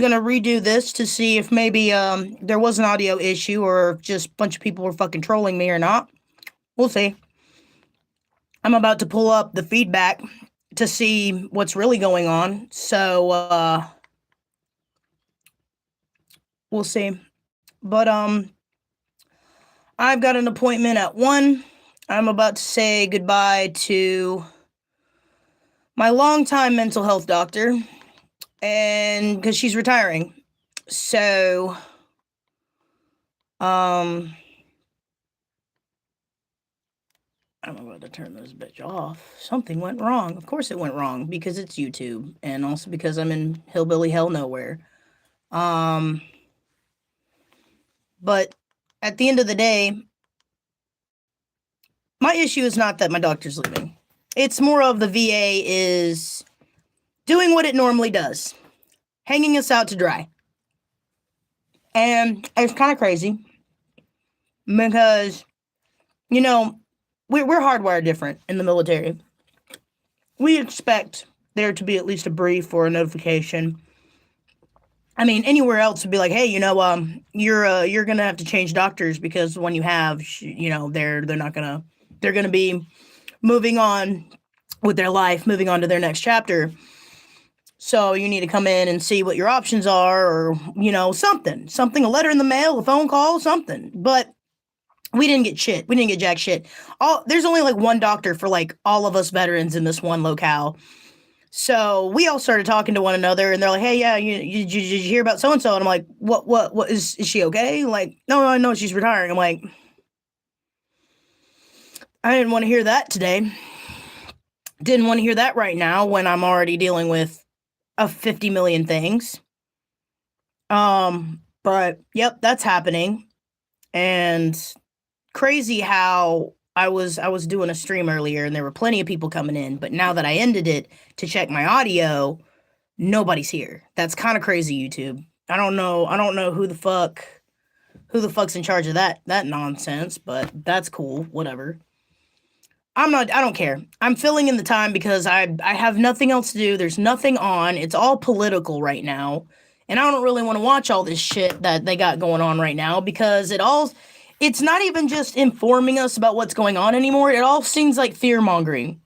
gonna redo this to see if maybe there was an audio issue or if just a bunch of people were fucking trolling me or not. We'll see. I'm about to pull up the feedback to see what's really going on. So we'll see. But I've got an appointment at 1. I'm about to say goodbye to my longtime mental health doctor, and because she's retiring. So I'm about to turn this bitch off. Something went wrong. Of course it went wrong because it's YouTube, and also because I'm in hillbilly hell nowhere. But at the end of the day, my issue is not that my doctor's leaving. It's more of the VA is doing what it normally does, hanging us out to dry. And it's kind of crazy because, you know, we're hardwired different in the military. We expect there to be at least a brief or a notification. I mean, anywhere else would be like, hey, you're gonna have to change doctors because the one you have, they're gonna be moving on with their life, moving on to their next chapter. So you need to come in and see what your options are, or something, a letter in the mail, a phone call, something. But we didn't get shit. We didn't get jack shit. There's only like one doctor for like all of us veterans in this one locale. So we all started talking to one another, and they're like, "Hey, yeah, did you hear about so and so?" And I'm like, "What is she okay?" Like, no, she's retiring. I'm like, I didn't want to hear that today. Didn't want to hear that right now when I'm already dealing with 50 million things. But yep, that's happening, and crazy how I was doing a stream earlier and there were plenty of people coming in, but now that I ended it to check my audio, nobody's here. That's kind of crazy, YouTube. I don't know who the fuck's in charge of that nonsense, but that's cool, whatever. I don't care. I'm filling in the time because I have nothing else to do. There's nothing on. It's all political right now. And I don't really want to watch all this shit that they got going on right now because it's not even just informing us about what's going on anymore. It all seems like fear mongering.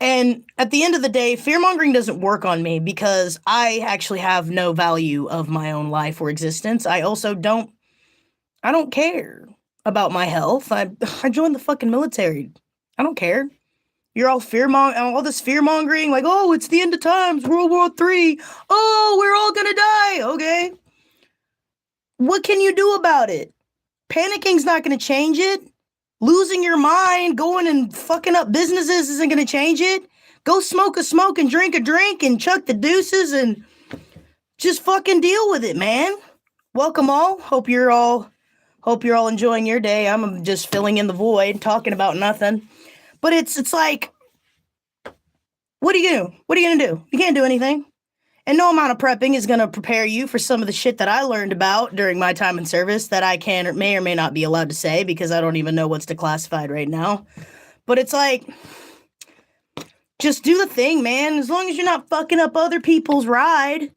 And at the end of the day, fear mongering doesn't work on me because I actually have no value of my own life or existence. I don't care about my health. I joined the fucking military. I don't care. You're all all this fear mongering, like, oh, it's the end of times, World War III. Oh, we're all gonna die. Okay. What can you do about it? Panicking's not gonna change it. Losing your mind, going and fucking up businesses isn't gonna change it. Go smoke a smoke and drink a drink and chuck the deuces and just fucking deal with it, man. Welcome all. Hope you're all enjoying your day. I'm just filling in the void, talking about nothing. But it's like, what are you gonna do? What are you gonna do? You can't do anything. And no amount of prepping is gonna prepare you for some of the shit that I learned about during my time in service that I can or may not be allowed to say because I don't even know what's declassified right now. But it's like, just do the thing, man. As long as you're not fucking up other people's ride,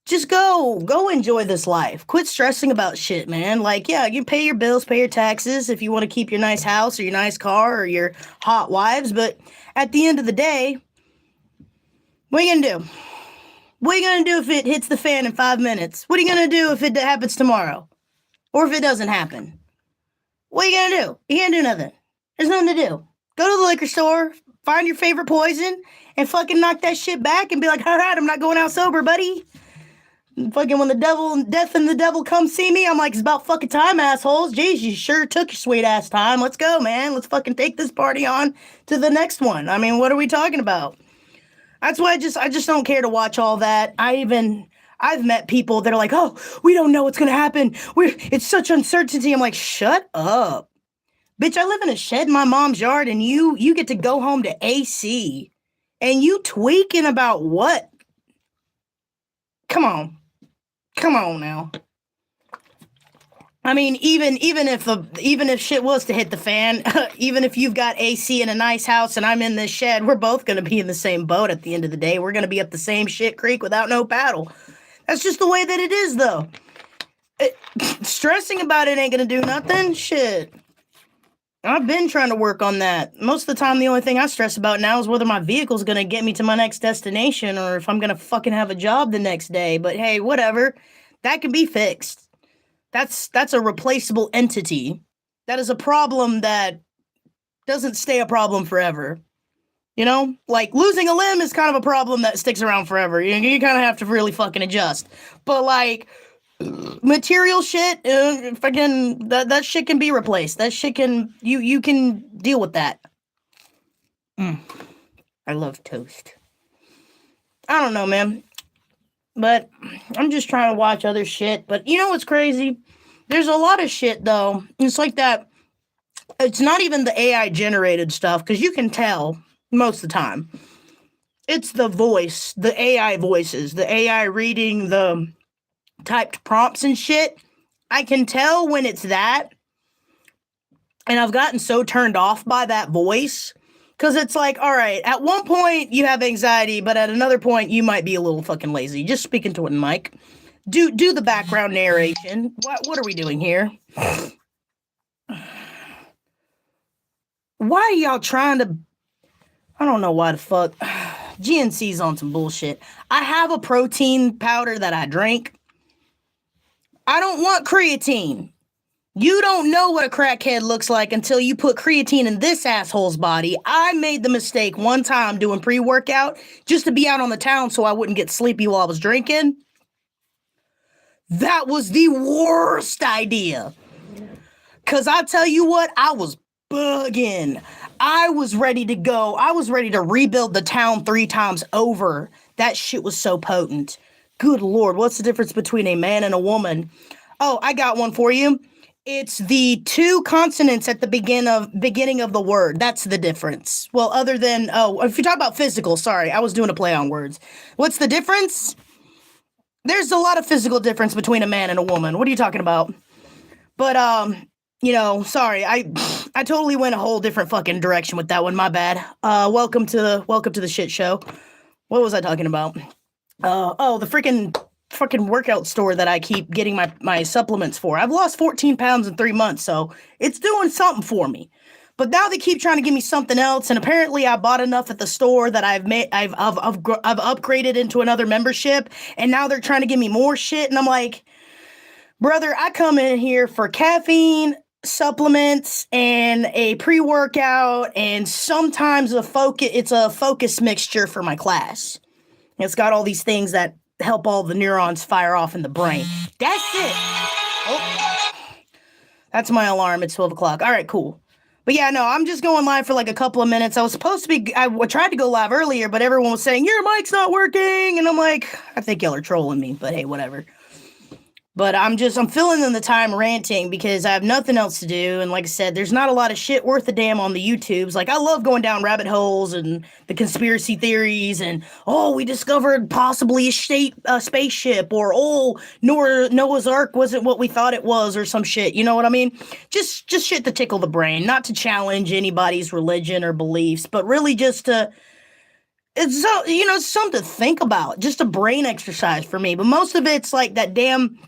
just go enjoy this life. Quit stressing about shit, man. Like, yeah, you pay your bills, pay your taxes if you want to keep your nice house or your nice car or your hot wives. But at the end of the day, what are you gonna do? What are you gonna do if it hits the fan in 5 minutes? What are you gonna do if it happens tomorrow? Or if it doesn't happen? What are you gonna do? You can't do nothing. There's nothing to do. Go to the liquor store, find your favorite poison, and fucking knock that shit back and be like, all right, I'm not going out sober, buddy. Fucking when death and the devil come see me, I'm like, it's about fucking time, assholes. Jeez, you sure took your sweet ass time. Let's go, man. Let's fucking take this party on to the next one. I mean, what are we talking about? That's why I just don't care to watch all that. I've met people that are like, oh, we don't know what's gonna happen. It's such uncertainty. I'm like, shut up. Bitch, I live in a shed in my mom's yard and you get to go home to AC. And you tweaking about what? Come on. Come on now. I mean, even if shit was to hit the fan, even if you've got AC in a nice house and I'm in this shed, we're both gonna be in the same boat at the end of the day. We're gonna be up the same shit creek without no paddle. That's just the way that it is, though. Stressing about it ain't gonna do nothing. Shit. I've been trying to work on that. Most of the time, the only thing I stress about now is whether my vehicle's gonna get me to my next destination or if I'm gonna fucking have a job the next day. But hey, whatever. That can be fixed. That's a replaceable entity. That is a problem that doesn't stay a problem forever. You know, like losing a limb is kind of a problem that sticks around forever. You kind of have to really fucking adjust. But like material shit, fucking that shit can be replaced. That shit can you can deal with that. I love toast. I don't know, man. But I'm just trying to watch other shit. But you know what's crazy? There's a lot of shit though. It's like that. It's not even the AI generated stuff because you can tell most of the time. It's the voice, the AI voices, the AI reading the typed prompts and shit. I can tell when it's that. And I've gotten so turned off by that voice. Because it's like, all right, at one point you have anxiety, but at another point you might be a little fucking lazy. Just speaking to it, Mike. Do the background narration. What are we doing here? Why are y'all trying to... I don't know why the fuck. GNC's on some bullshit. I have a protein powder that I drink. I don't want creatine. You don't know what a crackhead looks like until you put creatine in this asshole's body. I made the mistake one time doing pre-workout just to be out on the town so I wouldn't get sleepy while I was drinking. That was the worst idea. Because I tell you what, I was bugging. I was ready to go. I was ready to rebuild the town 3 times over. That shit was so potent. Good Lord, what's the difference between a man and a woman? Oh, I got one for you. It's the 2 consonants at the beginning of the word. That's the difference. Well, other than, if you talk about physical, sorry, I was doing a play on words. What's the difference? There's a lot of physical difference between a man and a woman. What are you talking about? But, sorry, I totally went a whole different fucking direction with that one. My bad. Welcome to the shit show. What was I talking about? The freaking workout store that I keep getting my supplements for. I've lost 14 pounds in 3 months, so it's doing something for me. But now they keep trying to give me something else, and apparently I bought enough at the store that I've upgraded into another membership, and now they're trying to give me more shit, and I'm like, brother, I come in here for caffeine, supplements, and a pre-workout, and sometimes it's a focus mixture for my class. It's got all these things that help all the neurons fire off in the brain. That's it. Oh, that's my alarm. It's 12 o'clock. All right, cool. But yeah, no, I'm just going live for like a couple of minutes. I tried to go live earlier, but everyone was saying, your mic's not working. And I'm like, I think y'all are trolling me, but hey, whatever. But I'm filling in the time ranting because I have nothing else to do. And like I said, there's not a lot of shit worth a damn on the YouTubes. Like, I love going down rabbit holes and the conspiracy theories and, we discovered possibly a spaceship, or, Noah's Ark wasn't what we thought it was, or some shit. You know what I mean? Just shit to tickle the brain, not to challenge anybody's religion or beliefs, but really just to... It's something to think about, just a brain exercise for me. But most of it's like that damn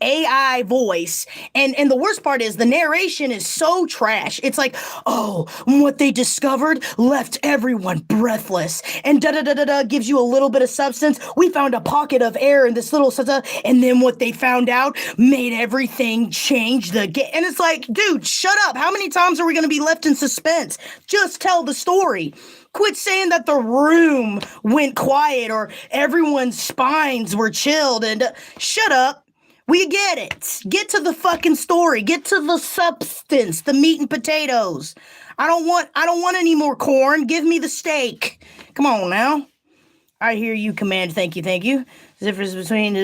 AI voice. And the worst part is the narration is so trash. It's like, what they discovered left everyone breathless. And da-da-da-da-da gives you a little bit of substance. We found a pocket of air in this little... And then what they found out made everything change and it's like, dude, shut up. How many times are we going to be left in suspense? Just tell the story. Quit saying that the room went quiet or everyone's spines were chilled and shut up. We get it. Get to the fucking story. Get to the substance, the meat and potatoes. I don't want any more corn. Give me the steak. Come on now. I hear you, command. Thank you. The difference between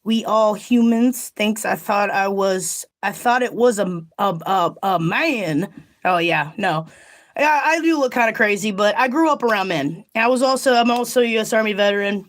we all humans. Thinks I thought it was a man. Oh yeah, no. I do look kind of crazy, but I grew up around men. I'm also a U.S. Army veteran.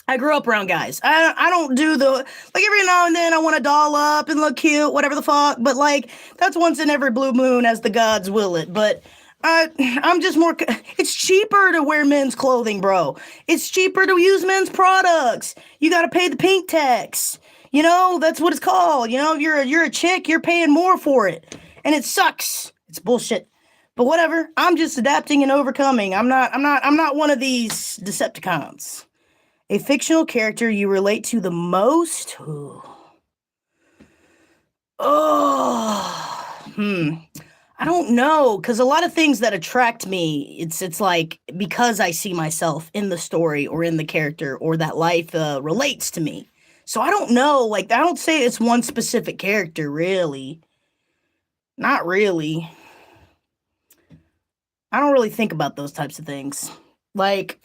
I grew up around guys. I don't do the, like, every now and then I want to doll up and look cute, whatever the fuck. But like, that's once in every blue moon as the gods will it. But I'm just more, it's cheaper to wear men's clothing, bro. It's cheaper to use men's products. You got to pay the pink tax. You know, that's what it's called. You know, if you're a chick, you're paying more for it. And it sucks. It's bullshit. But whatever. I'm just adapting and overcoming. I'm not one of these Decepticons. A fictional character you relate to the most? Ooh. Oh, I don't know, because a lot of things that attract me, it's like because I see myself in the story or in the character or that life relates to me. So I don't know, like I don't say it's one specific character, really. Not really. I don't really think about those types of things. Like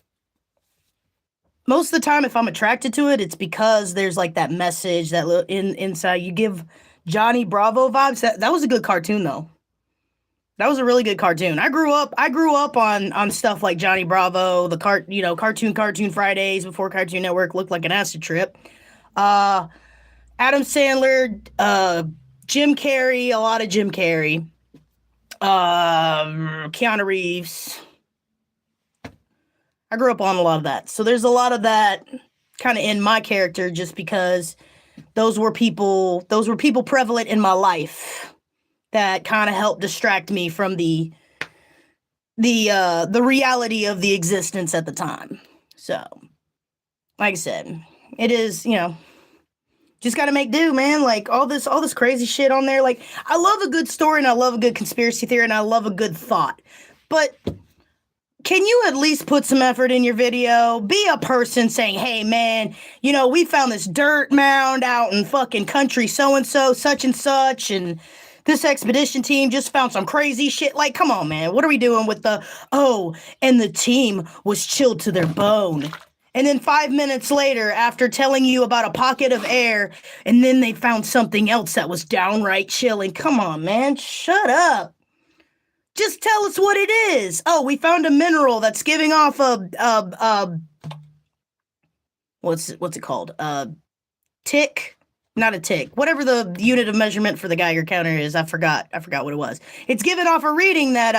most of the time if I'm attracted to it, it's because there's like that message that inside you give Johnny Bravo vibes. That was a good cartoon though. That was a really good cartoon. I grew up on stuff like Johnny Bravo, the cartoon Fridays before Cartoon Network looked like an acid trip. Uh Adam Sandler, Jim Carrey, a lot of Jim Carrey. Keanu Reeves. I grew up on a lot of that. So there's a lot of that kind of in my character just because those were people prevalent in my life that kind of helped distract me from the reality of the existence at the time. So, like I said, it is, just got to make do, man. Like all this crazy shit on there. Like I love a good story and I love a good conspiracy theory and I love a good thought. But can you at least put some effort in your video? Be a person saying, hey, man, we found this dirt mound out in fucking country so-and-so, such and such, and this expedition team just found some crazy shit. Like, come on, man. What are we doing with and the team was chilled to their bone. And then 5 minutes later, after telling you about a pocket of air, and then they found something else that was downright chilling. Come on, man. Shut up. Just tell us what it is. Oh, we found a mineral that's giving off what's it called? Tick? Not a tick. Whatever the unit of measurement for the Geiger counter is. I forgot what it was. It's giving off a reading that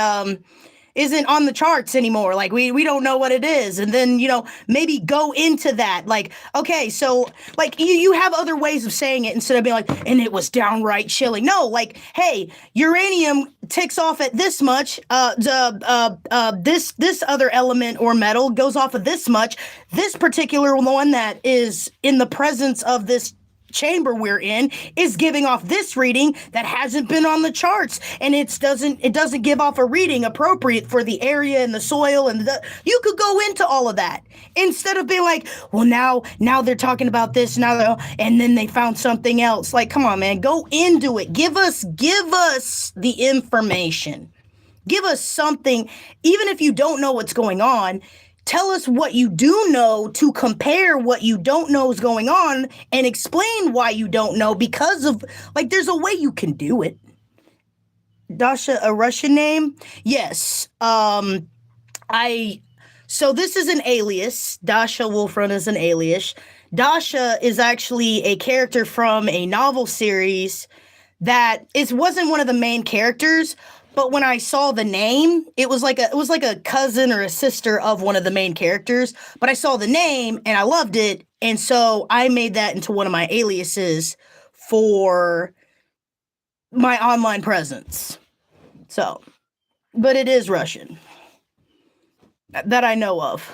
isn't on the charts anymore. Like we don't know what it is. And then, maybe go into that. Like, okay, so like you have other ways of saying it instead of being like, and it was downright chilling. No, like, hey, uranium ticks off at this much. This other element or metal goes off of this much. This particular one that is in the presence of this chamber we're in is giving off this reading that hasn't been on the charts, and it doesn't give off a reading appropriate for the area and the soil and you could go into all of that instead of being like, well, now they're talking about this now and then they found something else. Like, come on, man, go into it. Give us the information. Give us something. Even if you don't know what's going on, tell us what you do know to compare what you don't know is going on and explain why you don't know, because of, like, there's a way you can do it. Dasha, a Russian name? Yes. So this is an alias. Dasha Wolfrun is an alias. Dasha is actually a character from a novel series that wasn't one of the main characters. But when I saw the name, it was like a cousin or a sister of one of the main characters. But I saw the name and I loved it, and so I made that into one of my aliases for my online presence. So, but it is Russian that I know of.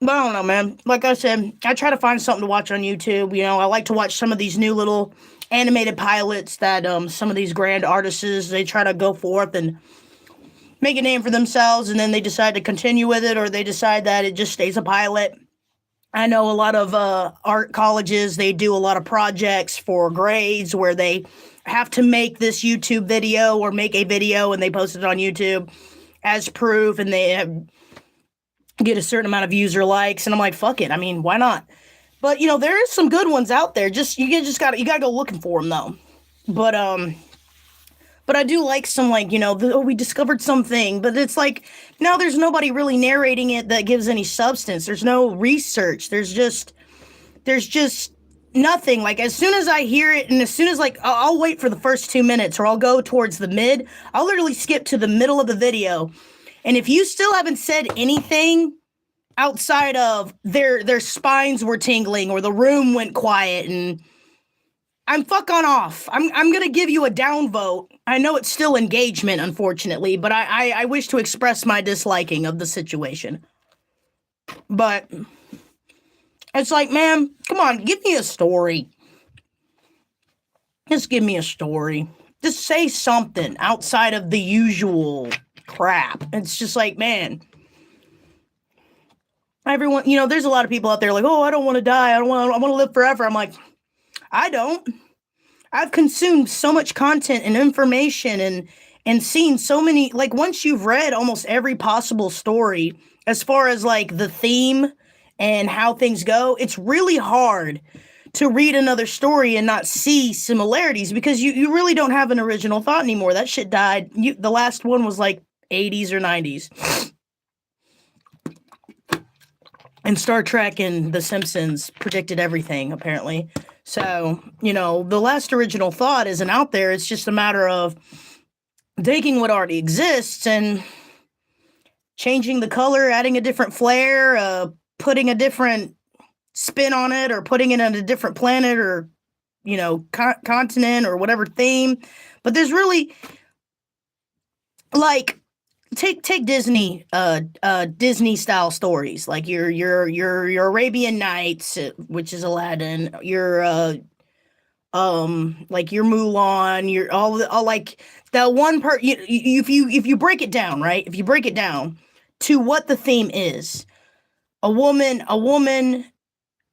But I don't know, man. Like I said, I try to find something to watch on YouTube. I like to watch some of these new little animated pilots that some of these grand artists, they try to go forth and make a name for themselves, and then they decide to continue with it, or they decide that it just stays a pilot. I know a lot of art colleges, they do a lot of projects for grades where they have to make this YouTube video or make a video and they post it on YouTube as proof, and they get a certain amount of user likes, and I'm like, fuck it. I mean, why not? But there is some good ones out there. You gotta go looking for them though. But But I do like some, like, we discovered something, but it's like, now there's nobody really narrating it that gives any substance. There's no research. There's just nothing. Like, as soon as I hear it, and as soon as, like, I'll wait for the first 2 minutes, or I'll go towards the mid. I'll literally skip to the middle of the video. And if you still haven't said anything outside of their spines were tingling or the room went quiet, and I'm fuck on off. I'm gonna give you a downvote. I know it's still engagement, unfortunately, but I wish to express my disliking of the situation. But it's like, man, come on, give me a story. Just give me a story. Just say something outside of the usual crap. It's just like, man, everyone, there's a lot of people out there like, oh, I don't want to die. I want to live forever. I'm like, I don't. I've consumed so much content and information and seen so many, like, once you've read almost every possible story as far as like the theme and how things go, it's really hard to read another story and not see similarities, because you really don't have an original thought anymore. That shit died. The last one was like 80s or 90s. And Star Trek and The Simpsons predicted everything, apparently. So, the last original thought isn't out there. It's just a matter of taking what already exists and changing the color, adding a different flair, putting a different spin on it, or putting it on a different planet, or, continent, or whatever theme. But there's really, like, take Disney, Disney style stories, like your Arabian Nights, which is Aladdin, your like your Mulan, your all like that one part. If you break it down, right? If you break it down to what the theme is, a woman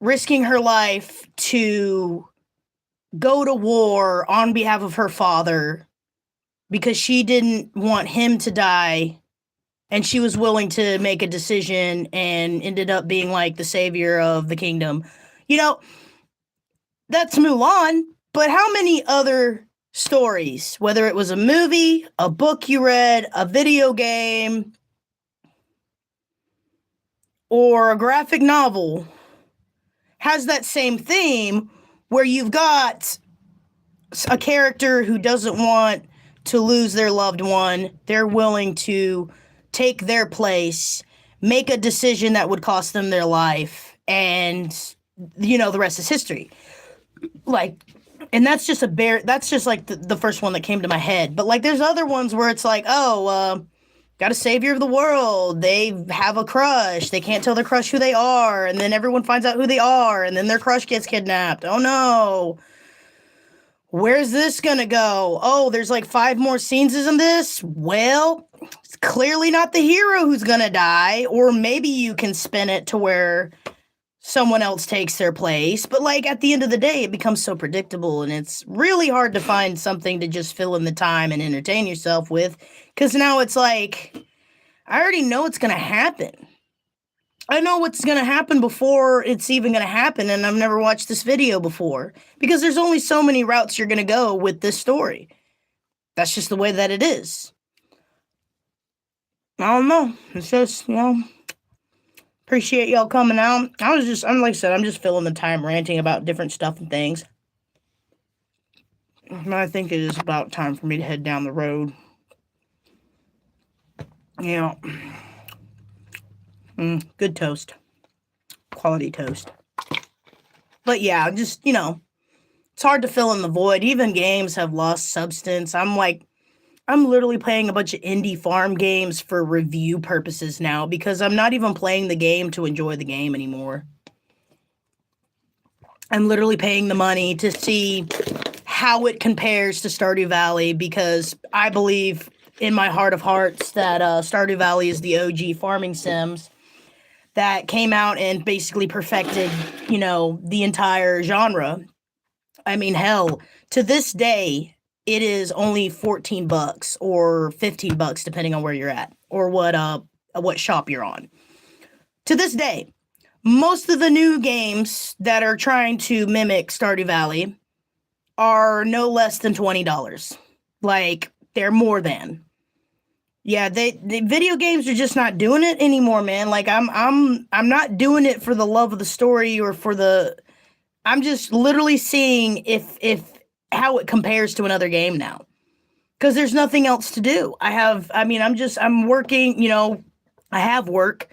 risking her life to go to war on behalf of her father, because she didn't want him to die, and she was willing to make a decision and ended up being like the savior of the kingdom. That's Mulan, but how many other stories, whether it was a movie, a book you read, a video game, or a graphic novel, has that same theme where you've got a character who doesn't want to lose their loved one. They're willing to take their place, make a decision that would cost them their life, and the rest is history. Like, and that's just like the first one that came to my head. But like, there's other ones where it's like, got a savior of the world. They have a crush. They can't tell their crush who they are, and then everyone finds out who they are, and then their crush gets kidnapped. Oh no. Where's this gonna go? Oh, there's like 5 more scenes in this? Well, it's clearly not the hero who's gonna die, or maybe you can spin it to where someone else takes their place. But like, at the end of the day, it becomes so predictable, and it's really hard to find something to just fill in the time and entertain yourself with, because now it's like, I already know what's gonna happen. I know what's going to happen before it's even going to happen, and I've never watched this video before, because there's only so many routes you're going to go with this story. That's just the way that it is. I don't know. It's just, appreciate y'all coming out. I'm like I said, I'm just filling the time ranting about different stuff and things. And I think it is about time for me to head down the road. Good toast. Quality toast. But yeah, just, it's hard to fill in the void. Even games have lost substance. I'm literally playing a bunch of indie farm games for review purposes now, because I'm not even playing the game to enjoy the game anymore. I'm literally paying the money to see how it compares to Stardew Valley, because I believe in my heart of hearts that Stardew Valley is the OG farming sims that came out and basically perfected, the entire genre. I mean, hell, to this day, it is only $14 or $15, depending on where you're at, or what shop you're on. To this day, most of the new games that are trying to mimic Stardew Valley are no less than $20. Like, They're more than. Yeah, the video games are just not doing it anymore, man. Like I'm not doing it for the love of the story or for the I'm just literally seeing if how it compares to another game now. Cuz there's nothing else to do. I'm working, I have work,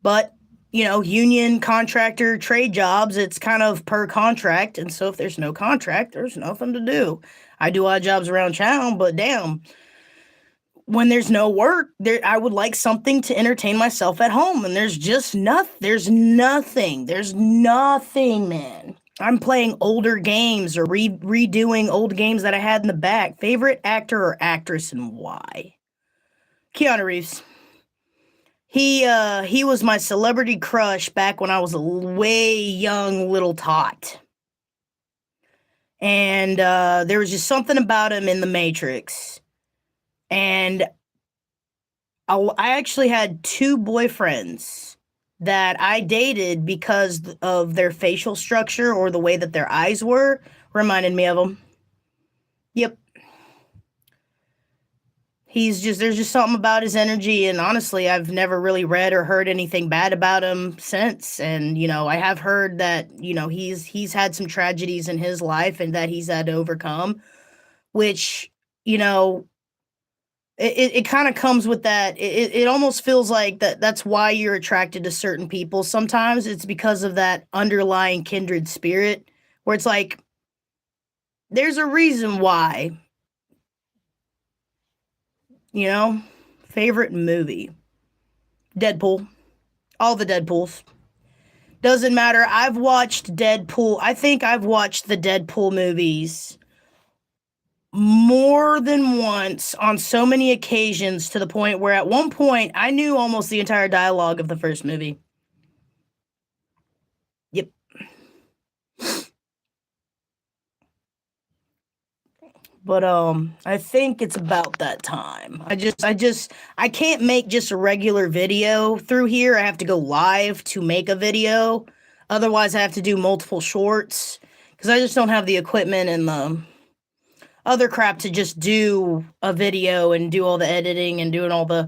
but union, contractor, trade jobs, it's kind of per contract, and so if there's no contract, there's nothing to do. I do odd jobs around town, but damn, when there's no work, there I would like something to entertain myself at home, and there's just nothing. There's nothing. There's nothing, man. I'm playing older games or redoing old games that I had in the back. Favorite actor or actress and why? Keanu Reeves. He was my celebrity crush back when I was a way young little tot. And there was just something about him in The Matrix. And I actually had two boyfriends that I dated because of their facial structure or the way that their eyes were, reminded me of him. Yep. There's just something about his energy, and honestly, I've never really read or heard anything bad about him since. And I have heard that he's had some tragedies in his life and that he's had to overcome, which it kind of comes with that. It almost feels like that's why you're attracted to certain people. Sometimes it's because of that underlying kindred spirit, where it's like there's a reason why. Favorite movie? Deadpool. All the Deadpools. Doesn't matter. I've watched Deadpool. I think I've watched the Deadpool movies more than once on so many occasions to the point where at one point I knew almost the entire dialogue of the first movie. Yep. But I think it's about that time. I can't make just a regular video through here. I have to go live to make a video. Otherwise, I have to do multiple shorts because I just don't have the equipment and the other crap to just do a video and do all the editing and doing all the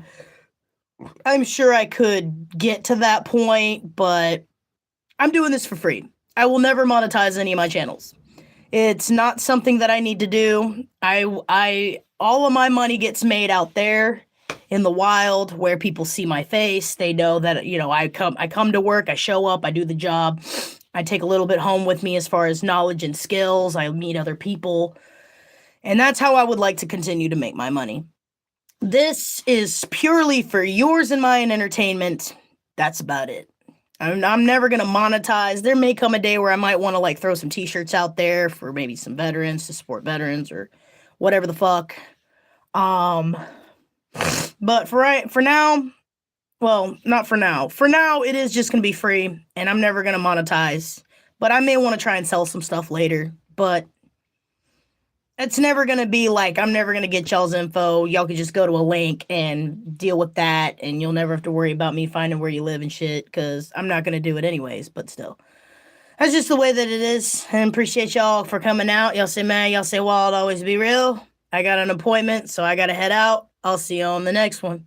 I'm sure I could get to that point, but I'm doing this for free. I will never monetize any of my channels. It's not something that I need to do. All of my money gets made out there in the wild where people see my face. They know that, I come to work, I show up, I do the job. I take a little bit home with me as far as knowledge and skills. I meet other people. And that's how I would like to continue to make my money. This is purely for yours and mine entertainment. That's about it. I'm never going to monetize. There may come a day where I might want to throw some t-shirts out there for maybe some veterans to support veterans or whatever the fuck. But for now, well, not for now. For now, it is just going to be free and I'm never going to monetize. But I may want to try and sell some stuff later. But it's never going to be I'm never going to get y'all's info. Y'all could just go to a link and deal with that. And you'll never have to worry about me finding where you live and shit. Because I'm not going to do it anyways. But still. That's just the way that it is. And appreciate y'all for coming out. Y'all say man. Y'all say wild. Always be real. I got an appointment. So I got to head out. I'll see you on the next one.